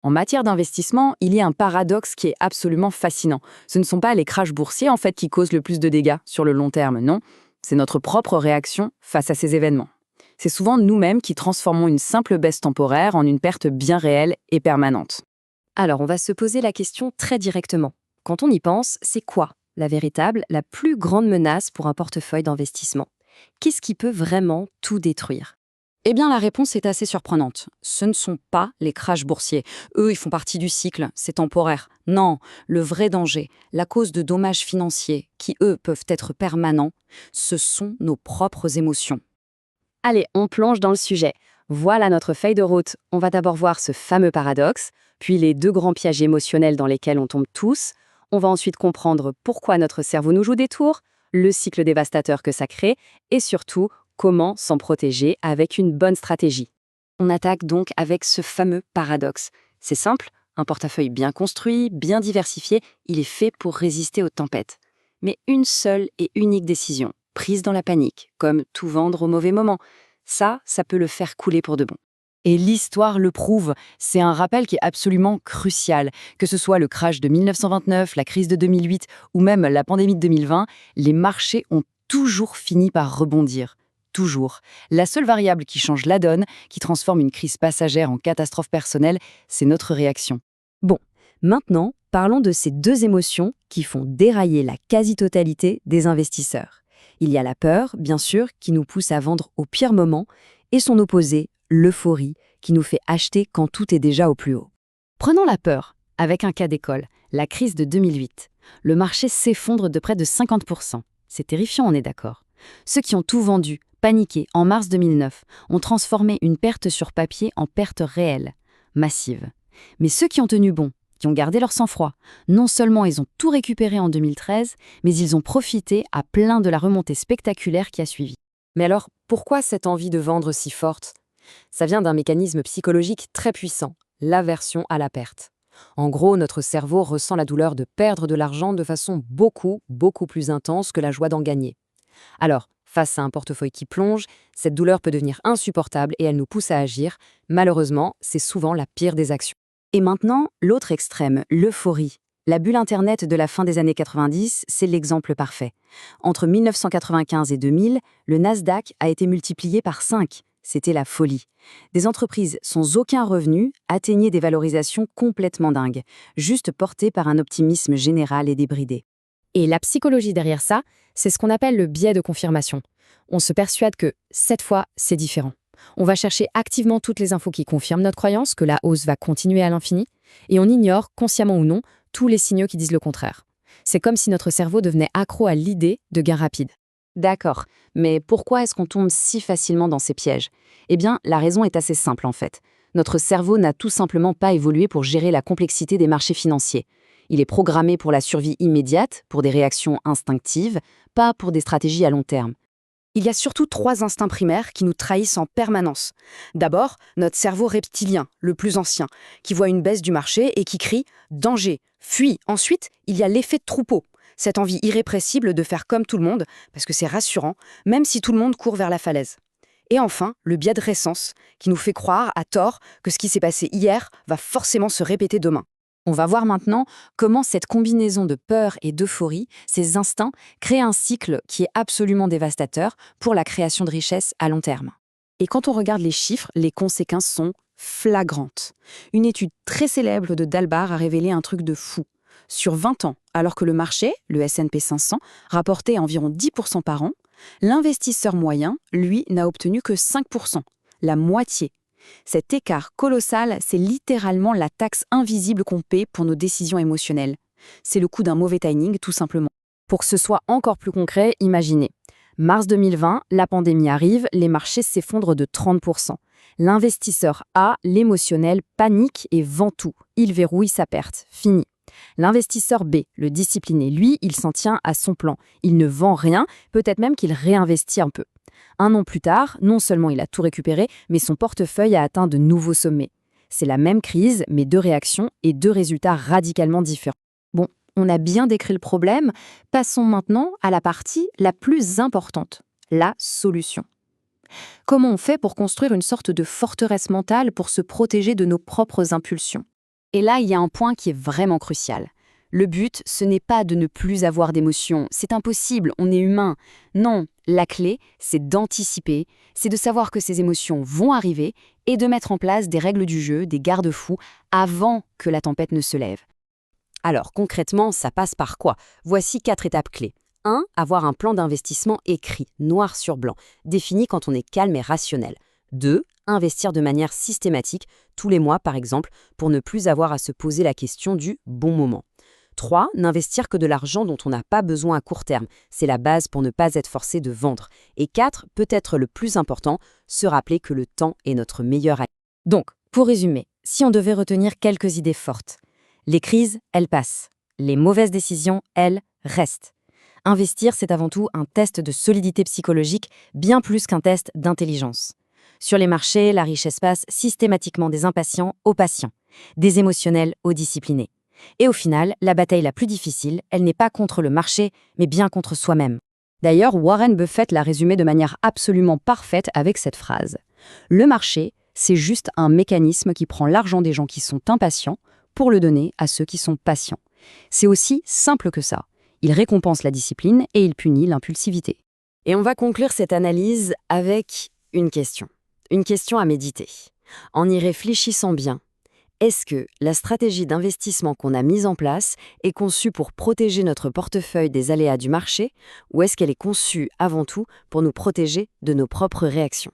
En matière d'investissement, il y a un paradoxe qui est absolument fascinant. Ce ne sont pas les crashs boursiers en fait qui causent le plus de dégâts sur le long terme, non. C'est notre propre réaction face à ces événements. C'est souvent nous-mêmes qui transformons une simple baisse temporaire en une perte bien réelle et permanente. Alors, on va se poser la question très directement. Quand on y pense, c'est quoi la plus grande menace pour un portefeuille d'investissement? Qu'est-ce qui peut vraiment tout détruire? Eh bien, la réponse est assez surprenante. Ce ne sont pas les crashs boursiers. Eux, ils font partie du cycle, c'est temporaire. Non, le vrai danger, la cause de dommages financiers, qui eux peuvent être permanents, ce sont nos propres émotions. Allez, on plonge dans le sujet. Voilà notre feuille de route. On va d'abord voir ce fameux paradoxe, puis les deux grands pièges émotionnels dans lesquels on tombe tous. On va ensuite comprendre pourquoi notre cerveau nous joue des tours, le cycle dévastateur que ça crée, et surtout, comment s'en protéger avec une bonne stratégie. On attaque donc avec ce fameux paradoxe. C'est simple, un portefeuille bien construit, bien diversifié, il est fait pour résister aux tempêtes. Mais une seule et unique décision, prise dans la panique, comme tout vendre au mauvais moment, ça peut le faire couler pour de bon. Et l'histoire le prouve, c'est un rappel qui est absolument crucial. Que ce soit le crash de 1929, la crise de 2008 ou même la pandémie de 2020, les marchés ont toujours fini par rebondir. Toujours. La seule variable qui change la donne, qui transforme une crise passagère en catastrophe personnelle, c'est notre réaction. Bon, maintenant, parlons de ces deux émotions qui font dérailler la quasi-totalité des investisseurs. Il y a la peur, bien sûr, qui nous pousse à vendre au pire moment, et son opposé, l'euphorie, qui nous fait acheter quand tout est déjà au plus haut. Prenons la peur, avec un cas d'école, la crise de 2008. Le marché s'effondre de près de 50%. C'est terrifiant, on est d'accord. Ceux qui ont tout vendu, paniqué en mars 2009, ont transformé une perte sur papier en perte réelle, massive. Mais ceux qui ont tenu bon, qui ont gardé leur sang-froid, non seulement ils ont tout récupéré en 2013, mais ils ont profité à plein de la remontée spectaculaire qui a suivi. Mais alors, pourquoi cette envie de vendre si forte? Ça vient d'un mécanisme psychologique très puissant, l'aversion à la perte. En gros, notre cerveau ressent la douleur de perdre de l'argent de façon beaucoup plus intense que la joie d'en gagner. Alors, face à un portefeuille qui plonge, cette douleur peut devenir insupportable et elle nous pousse à agir. Malheureusement, c'est souvent la pire des actions. Et maintenant, l'autre extrême, l'euphorie. La bulle Internet de la fin des années 90, c'est l'exemple parfait. Entre 1995 et 2000, le Nasdaq a été multiplié par 5. C'était la folie. Des entreprises sans aucun revenu atteignaient des valorisations complètement dingues, juste portées par un optimisme général et débridé. Et la psychologie derrière ça, c'est ce qu'on appelle le biais de confirmation. On se persuade que, cette fois, c'est différent. On va chercher activement toutes les infos qui confirment notre croyance que la hausse va continuer à l'infini, et on ignore, consciemment ou non, tous les signaux qui disent le contraire. C'est comme si notre cerveau devenait accro à l'idée de gain rapide. D'accord, mais pourquoi est-ce qu'on tombe si facilement dans ces pièges? Eh bien, la raison est assez simple en fait. Notre cerveau n'a tout simplement pas évolué pour gérer la complexité des marchés financiers. Il est programmé pour la survie immédiate, pour des réactions instinctives, pas pour des stratégies à long terme. Il y a surtout 3 instincts primaires qui nous trahissent en permanence. D'abord, notre cerveau reptilien, le plus ancien, qui voit une baisse du marché et qui crie « danger, fuis ». Ensuite, il y a l'effet de troupeau, cette envie irrépressible de faire comme tout le monde, parce que c'est rassurant, même si tout le monde court vers la falaise. Et enfin, le biais de récence, qui nous fait croire, à tort, que ce qui s'est passé hier va forcément se répéter demain. On va voir maintenant comment cette combinaison de peur et d'euphorie, ces instincts, crée un cycle qui est absolument dévastateur pour la création de richesses à long terme. Et quand on regarde les chiffres, les conséquences sont flagrantes. Une étude très célèbre de Dalbar a révélé un truc de fou. Sur 20 ans, alors que le marché, le S&P 500, rapportait environ 10% par an, l'investisseur moyen, lui, n'a obtenu que 5%, la moitié. Cet écart colossal, c'est littéralement la taxe invisible qu'on paie pour nos décisions émotionnelles. C'est le coût d'un mauvais timing, tout simplement. Pour que ce soit encore plus concret, imaginez. Mars 2020, la pandémie arrive, les marchés s'effondrent de 30%. L'investisseur A, l'émotionnel, panique et vend tout. Il verrouille sa perte. Fini. L'investisseur B, le discipliné, lui, il s'en tient à son plan. Il ne vend rien, peut-être même qu'il réinvestit un peu. 1 an plus tard, non seulement il a tout récupéré, mais son portefeuille a atteint de nouveaux sommets. C'est la même crise, mais 2 réactions et 2 résultats radicalement différents. Bon, on a bien décrit le problème, passons maintenant à la partie la plus importante, la solution. Comment on fait pour construire une sorte de forteresse mentale pour se protéger de nos propres impulsions? Et là, il y a un point qui est vraiment crucial. Le but, ce n'est pas de ne plus avoir d'émotions, c'est impossible, on est humain. Non, la clé, c'est d'anticiper, c'est de savoir que ces émotions vont arriver et de mettre en place des règles du jeu, des garde-fous, avant que la tempête ne se lève. Alors, concrètement, ça passe par quoi? Voici 4 étapes clés. 1. Avoir un plan d'investissement écrit, noir sur blanc, défini quand on est calme et rationnel. 2. Investir de manière systématique, tous les mois par exemple, pour ne plus avoir à se poser la question du bon moment. 3. N'investir que de l'argent dont on n'a pas besoin à court terme. C'est la base pour ne pas être forcé de vendre. Et 4. Peut-être le plus important, se rappeler que le temps est notre meilleur allié. Donc, pour résumer, si on devait retenir quelques idées fortes, les crises, elles passent. Les mauvaises décisions, elles, restent. Investir, c'est avant tout un test de solidité psychologique, bien plus qu'un test d'intelligence. Sur les marchés, la richesse passe systématiquement des impatients aux patients, des émotionnels aux disciplinés. Et au final, la bataille la plus difficile, elle n'est pas contre le marché, mais bien contre soi-même. D'ailleurs, Warren Buffett l'a résumé de manière absolument parfaite avec cette phrase. Le marché, c'est juste un mécanisme qui prend l'argent des gens qui sont impatients pour le donner à ceux qui sont patients. C'est aussi simple que ça. Il récompense la discipline et il punit l'impulsivité. Et on va conclure cette analyse avec une question à méditer. En y réfléchissant bien, est-ce que la stratégie d'investissement qu'on a mise en place est conçue pour protéger notre portefeuille des aléas du marché ou est-ce qu'elle est conçue avant tout pour nous protéger de nos propres réactions ?